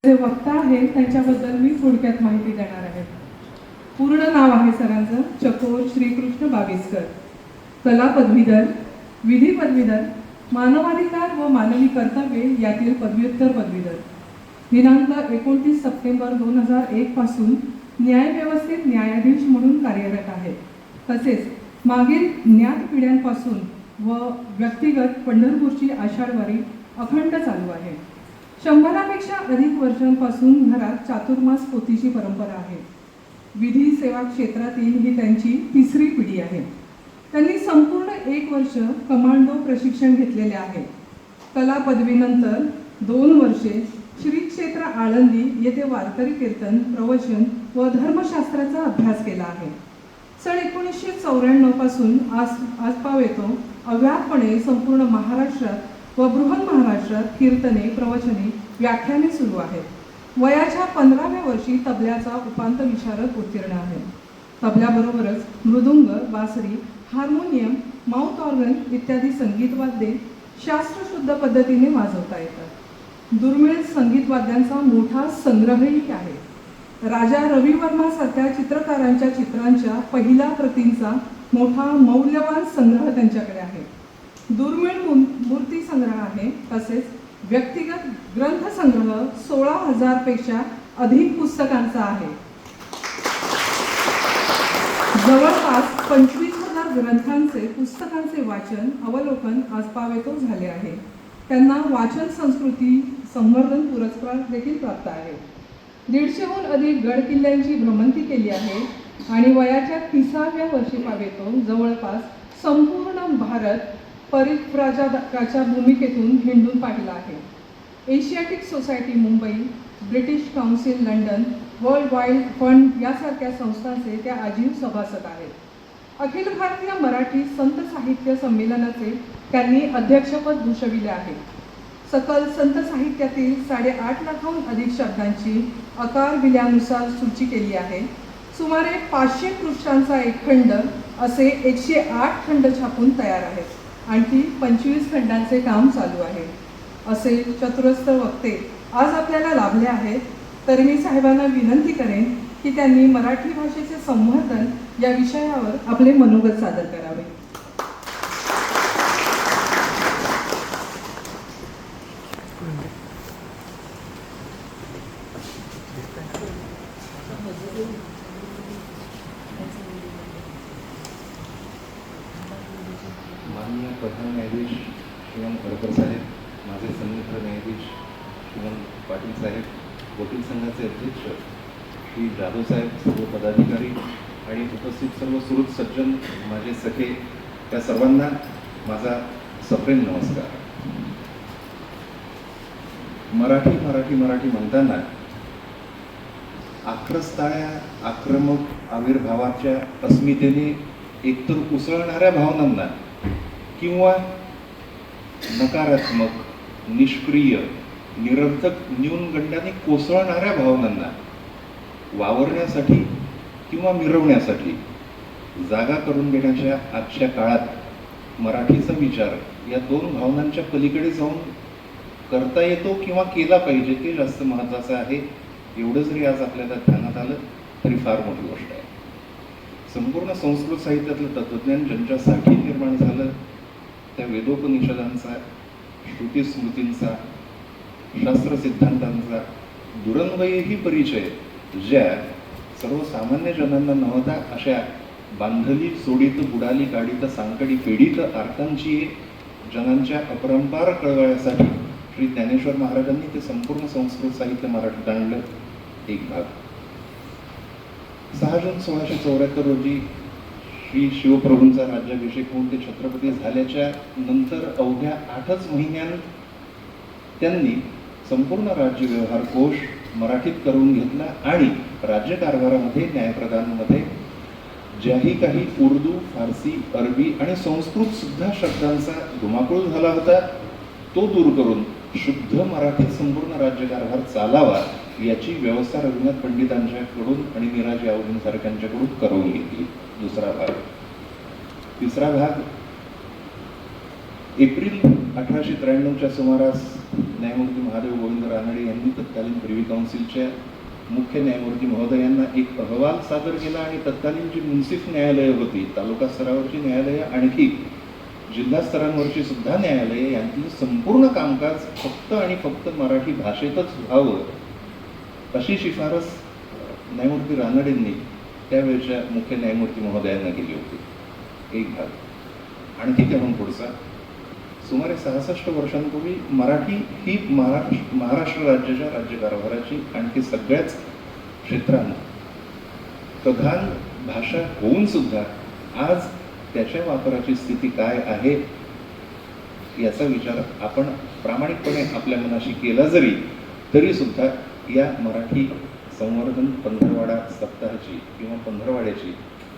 जे वक्ता आहेत त्यांच्याबद्दल मी थोडक्यात माहिती देणार आहे. पूर्ण नाव आहे सरांचं चकोर श्रीकृष्ण बावीसकर, कला पदवीधर, विधी पदवीधर, मानवाधिकार व मानवी कर्तव्ये यातील पदव्युत्तर पदवीधर. दिनांक 29 सप्टेंबर 2001 पासून न्यायव्यवस्थेत न्यायाधीश म्हणून कार्यरत आहे. तसेच मागील ज्ञात पिढ्यांपासून व व्यक्तिगत पंढरपूरची आषाढवारी अखंड चालू आहे. 100पेक्षा अधिक वर्षांपासून घरात चातुर्मास पोथीची परंपरा आहे. विधी सेवा क्षेत्रातील ही त्यांची तिसरी पिढी आहे. त्यांनी संपूर्ण 1 वर्ष कमांडो प्रशिक्षण घेतलेले आहे. कला पदवीनंतर 2 वर्षे श्री क्षेत्र आळंदी येथे वारकरी कीर्तन, प्रवचन व धर्मशास्त्राचा अभ्यास केला आहे. सन 1994 पासून आजपावेतो अव्याहतपणे संपूर्ण महाराष्ट्रात व बृहन महाराष्ट्रात कीर्तने, प्रवचने, व्याख्याने सुरू आहेत. वयाच्या 15व्या वर्षी तबल्याचा उपांत विशारद उत्तीर्ण आहे. तबल्याबरोबरच मृदुंग, बासरी, हार्मोनियम, माउथ ऑर्गन इत्यादी संगीतवाद्ये शास्त्रशुद्ध पद्धतीने वाजवता येतात. दुर्मिळ संगीतवाद्यांचा मोठा संग्रहही आहे. राजा रविवर्मासारख्या चित्रकारांच्या चित्रांच्या पहिल्या प्रतींचा मोठा मौल्यवान संग्रह त्यांच्याकडे आहे. दुर्मिळ मूर्ती संग्रह आहे. तसेच व्यक्तिगत ग्रंथ संग्रह 16,000 पेक्षा अधिक पुस्तकांचा आहे. जवळपास 25,000 ग्रंथांचे पुस्तकांचे वाचन, अवलोकन आजपावेतो झाले आहे. त्यांना वाचन संस्कृती संवर्धन पुरस्कार देखील प्राप्त आहे. 150हून अधिक गड किल्ल्यांची भ्रमंती केली आहे आणि वयाच्या 30व्या वर्षी पावेतो जवळपास संपूर्ण भारत परिव्राजकाच्या भूमिकेतून हिंडून पाहिला आहे. Asiatic society Mumbai, British council London, world wide fund यासारख्या संस्थांचे त्या आजीव सभासद आहेत. अखिल भारतीय मराठी संत साहित्य संमेलनाचे त्यांनी अध्यक्षपद भूषविले आहे. सकल संत साहित्यातील 8.5 लाखाहून अधिक शब्दांची आकार बिल्यानुसार सूची केली आहे. सुमारे 500 पृष्ठांचा एक खंड असे 108 खंड छापून तयार आहेत. आणखी 25 खंडांचे काम चालू आहे. असे चतुरस्र वक्ते आज आपल्याला लाभले आहेत. तर मी साहेबांना विनंती करेन की त्यांनी मराठी भाषेचे संवर्धन या विषयावर आपले मनोगत सादर करावे. माननीय प्रधान न्यायाधीश श्रीमान खडकर साहेब, माझे सन्मित्र न्यायाधीश श्रीमान पाटील साहेब, वकील संघाचे अध्यक्ष श्री जाधव साहेब, सर्व पदाधिकारी आणि उपस्थित सर्व सुहृद सज्जन, माझे सखे, त्या सर्वांना माझा सप्रेम नमस्कार. मराठी मराठी मराठी म्हणताना आक्रस्ताळ्या आक्रमक आविर्भावाच्या अस्मितेने एकतर उसळणाऱ्या भावनांना किंवा नकारात्मक, निष्क्रिय, निरर्थक न्यूनगंडाने कोसळणाऱ्या भावनांना वावरण्यासाठी किंवा मिरवण्यासाठी जागा करून देण्याच्या आजच्या काळात मराठीचा विचार या 2 भावनांच्या पलीकडे जाऊन करता येतो किंवा केला पाहिजे ते जास्त महत्त्वाचं आहे. एवढं जरी आज आपल्याला ध्यानात आलं तरी फार मोठी गोष्ट आहे. संपूर्ण संस्कृत साहित्यातलं तत्त्वज्ञान ज्यांच्यासाठी निर्माण झालं त्या वेदोपनिषदांचा, श्रुतीस्मृतींचा, शास्त्र सिद्धांतांचा दुरन्वयही परिचय ज्या सर्वसामान्य जनांना नव्हता अशा बांधली सोडीत बुडाली गाडीत सांकडी पेढीत आर्तांची जनांच्या अपरंपार कळवळ्यासाठी श्री ज्ञानेश्वर महाराजांनी ते संपूर्ण संस्कृत साहित्य मराठीत आणलं. एक भाग 6 जून 1674 रोजी श्री शिवप्रभूंचा राज्याभिषेक होऊन ते छत्रपती झाल्याच्या नंतर अवघ्या 8च महिन्यांत त्यांनी संपूर्ण राज्य व्यवहार कोश मराठीत करून घेतला आणि राज्यकारभारामध्ये, न्यायप्रदानामध्ये ज्याही काही उर्दू, फारसी, अरबी आणि संस्कृत सुद्धा शब्दांचा धुमाकूळ झाला होता तो दूर करून शुद्ध मराठीत संपूर्ण राज्यकारभार चालावा याची व्यवस्था रघुनाथ पंडितांच्याकडून आणि निराजी आवडींसारख्यांच्याकडून करून घेतली. दुसरा भाग. तिसरा भाग एप्रिल 1893च्या सुमारास न्यायमूर्ती महादेव गोविंद रानडे यांनी तत्कालीन प्रिव्ही काउन्सिलच्या मुख्य न्यायमूर्ती महोदयांना एक अहवाल सादर केला आणि तत्कालीन जी मुन्सिफ न्यायालयं होती, तालुका स्तरावरची न्यायालयं, आणखी जिल्हा स्तरांवरची सुद्धा न्यायालये यांतलं संपूर्ण कामकाज फक्त आणि फक्त मराठी भाषेतच व्हावं अशी शिफारस न्यायमूर्ती रानडेंनी त्यावेळेच्या मुख्य न्यायमूर्ती महोदयांना केली होती. एक भाग. आणखी त्याहून पुढचा, सुमारे 66 वर्षांपूर्वी मराठी ही महाराष्ट्र राज्याच्या राज्यकारभाराची आणखी सगळ्याच क्षेत्रांत प्रधान भाषा होऊन सुद्धा आज त्याच्या वापराची स्थिती काय आहे याचा विचार आपण प्रामाणिकपणे आपल्या मनाशी केला तरी सुद्धा या मराठी संवर्धन पंधरवाडा सप्ताहाची किंवा पंधरवाड्याची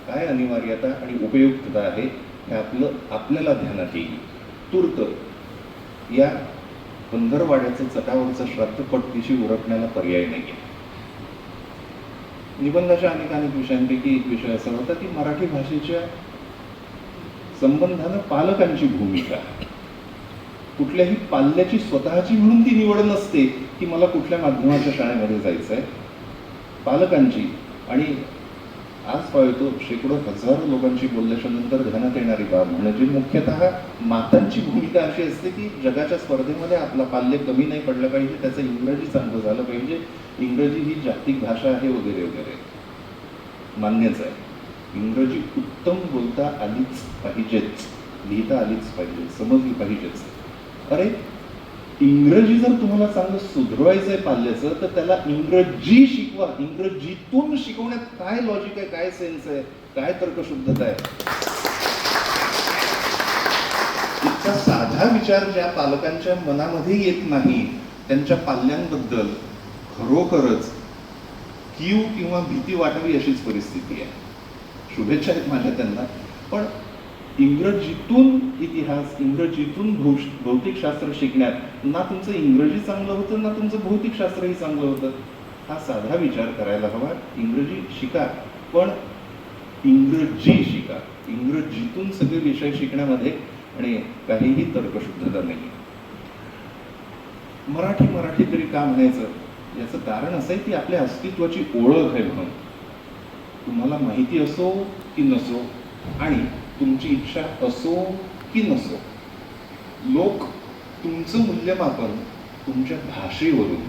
काय अनिवार्यता आणि उपयुक्तता आहे हे आपल्याला ध्यानात येईल. तूर्त या पंधरवाड्याचं चटावरचं श्राद्ध पटदिशी उरकण्याला पर्याय नाही. निबंधाच्या अनेक विषयांपैकी एक विषय असा होता की मराठी भाषेच्या संबंधानं पालकांची भूमिका. कुठल्याही पाल्याची स्वतःची म्हणून ती निवड नसते की मला कुठल्या माध्यमाच्या शाळेमध्ये जायचं आहे. पालकांची आणि आज पाहतो शेकडो हजारो लोकांशी बोलल्याच्या नंतर ध्यानात येणारी बाब म्हणजे मुख्यतः मातांची भूमिका अशी असते की जगाच्या स्पर्धेमध्ये आपला पाल्य कमी नाही पडलं पाहिजे, त्याचं इंग्रजी चांगलं झालं पाहिजे, इंग्रजी ही जागतिक भाषा आहे वगैरे वगैरे. मान्यच आहे, इंग्रजी उत्तम बोलता आलीच पाहिजेच, लिहिता आलीच पाहिजे, समजली पाहिजेच. अरे इंग्रजी जर तुम्हाला चांगलं सुधरवायचं आहे पाल्याचं तर त्याला इंग्रजी शिकवा. इंग्रजीतून शिकवण्यात काय लॉजिक आहे, काय सेन्स आहे, काय तर्कशुद्धता आहे. इतका साधा विचार ज्या पालकांच्या मनामध्ये येत नाही त्यांच्या पाल्यांबद्दल खरोखरच कीव किंवा भीती वाटावी अशीच परिस्थिती आहे. शुभेच्छा आहेत माझ्या त्यांना. पण इंग्रजीतून इतिहास, इंग्रजीतून भौतिकशास्त्र शिकण्यात ना तुमचं इंग्रजी चांगलं होतं ना तुमचं भौतिकशास्त्रही चांगलं होतं. हा साधा विचार करायला हवा. इंग्रजी शिका, पण इंग्रजी शिका. इंग्रजीतून सगळे विषय शिकण्यामध्ये आणि काहीही तर्कशुद्धता नाही. मराठी तरी का म्हणायचं याचं कारण असं आहे की आपल्या अस्तित्वाची ओळख आहे म्हणून. तुम्हाला माहिती असो की नसो आणि तुमची इच्छा असो की नसो, लोक तुमचं मूल्यमापन तुमच्या भाषेवरून,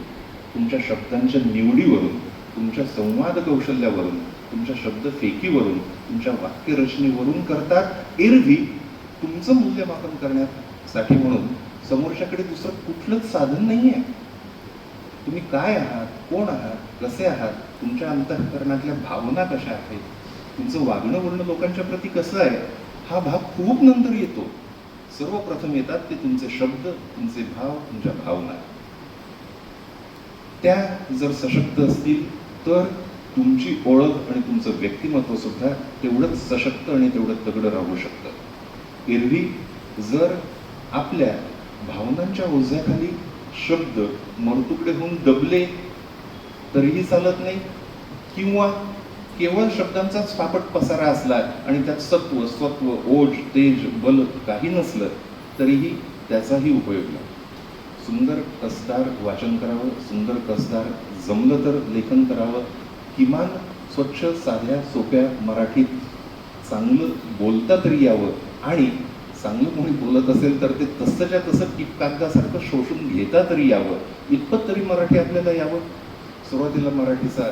तुमच्या शब्दांच्या निवडीवरून, तुमच्या संवाद कौशल्यावरून, तुमच्या शब्द फेकीवरून, तुमच्या वाक्यरचनेवरून करतात. एरवी तुमचं मूल्यमापन करण्यासाठी म्हणून समोरच्याकडे दुसरं कुठलंच साधन नाही आहे. तुम्ही काय आहात, कोण आहात, कसे आहात, तुमच्या अंतःकरणातल्या भावना कशा आहेत, तुमचं वागणं बोलणं लोकांच्या प्रती कसं आहे, हा भाग खूप नंतर येतो. सर्वप्रथम येतात ते तुमचे शब्द, तुमचे भाव, तुमच्या भावना. त्या जर सशक्त असतील तर तुमची ओळख आणि तुमचं व्यक्तिमत्व सुद्धा तेवढंच सशक्त आणि तेवढं तगडं राहू शकतं. एरवी जर आपल्या भावनांच्या ओझ्याखाली शब्द मरतुकडे होऊन दबले तरीही चालत नाही, किंवा केवळ शब्दांचाच फापट पसारा असला आणि त्यात सत्व, स्वत्व, ओज, तेज, बल काही नसलं तरीही त्याचाही उपयोग नाही. सुंदर कसदार वाचन करावं, सुंदर कसदार जमलं तर लेखन करावं, किमान स्वच्छ साध्या सोप्या मराठीत चांगलं बोलता तरी यावं, आणि चांगलं कोणी बोलत असेल तर ते तसंच्या तसं टिपकागदासारखं शोषून घेता तरी यावं, इतपत तरी मराठी आपल्याला यावं. सुरुवातीला मराठीचा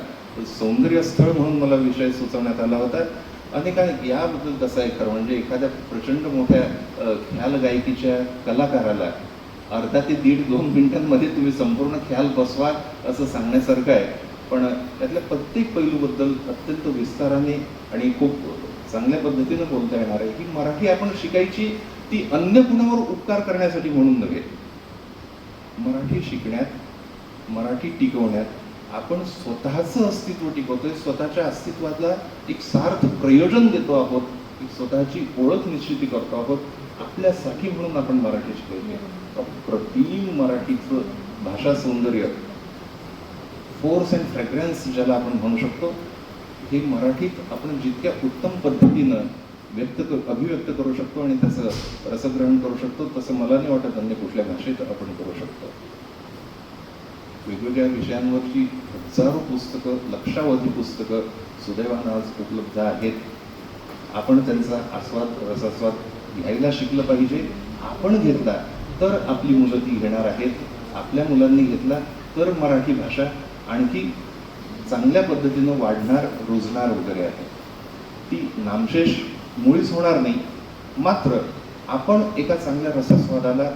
सौंदर्य स्थळ म्हणून मला विषय सुचवण्यात आला होता. अनेक याबद्दल कसं आहे खरं म्हणजे एखाद्या प्रचंड मोठ्या ख्याल गायकीच्या कलाकाराला अर्धा ते 1.5-2 मिनिटांमध्ये तुम्ही संपूर्ण ख्याल बसवा असं सांगण्यासारखं आहे. पण त्यातल्या प्रत्येक पैलूबद्दल अत्यंत विस्ताराने आणि खूप चांगल्या पद्धतीनं बोलता येणार आहे. ही मराठी आपण शिकायची ती अन्य कुणावर उपकार करण्यासाठी म्हणून नव्हे. मराठी शिकण्यात, मराठी टिकवण्यात आपण स्वतःचं अस्तित्व टिकवतोय, स्वतःच्या अस्तित्वाला एक सार्थ प्रयोजन देतो आहोत, एक स्वतःची ओळख निश्चिती करतो आहोत. आपल्यासाठी म्हणून आपण मराठी शिकवतोय. अप्रतिम मराठीचं भाषा सौंदर्य, फोर्स अँड फ्रॅग्रन्स ज्याला आपण म्हणू शकतो, हे मराठीत आपण जितक्या उत्तम पद्धतीनं अभिव्यक्त करू शकतो आणि त्याचं रसग्रहण करू शकतो तसं मला नाही वाटत अन्य कुठल्या भाषेत आपण करू शकतो. वेगवेगळ्या विषयांवरची हजारो पुस्तकं, लक्षावधी पुस्तकं सुदैवानं आज उपलब्ध आहेत. आपण त्यांचा रसास्वाद घ्यायला शिकलं पाहिजे. आपण घेतला तर आपली मुलं ती घेणार आहेत. आपल्या मुलांनी घेतला तर मराठी भाषा आणखी चांगल्या पद्धतीनं वाढणार, रुजणार वगैरे आहे. ती नामशेष मुळीच होणार नाही. मात्र आपण एका चांगल्या रसस्वादाला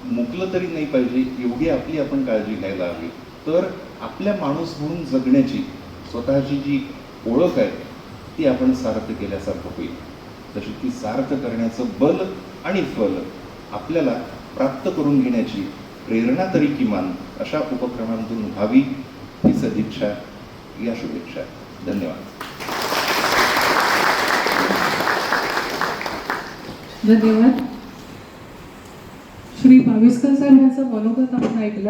मुकलं तरी नाही पाहिजे, एवढी आपली आपण काळजी घ्यायला हवी. तर आपल्या माणूस म्हणून जगण्याची स्वतःची जी ओळख आहे ती आपण सार्थ केल्यासारखं होईल. तशी ती सार्थ करण्याचं बल आणि फल आपल्याला प्राप्त करून घेण्याची प्रेरणा तरी किमान अशा उपक्रमांतून व्हावी ही सदिच्छा, या शुभेच्छा. धन्यवाद. धन्यवाद. श्री भाविस्कर साहेब यांचं मनोगत आपण ऐकलं.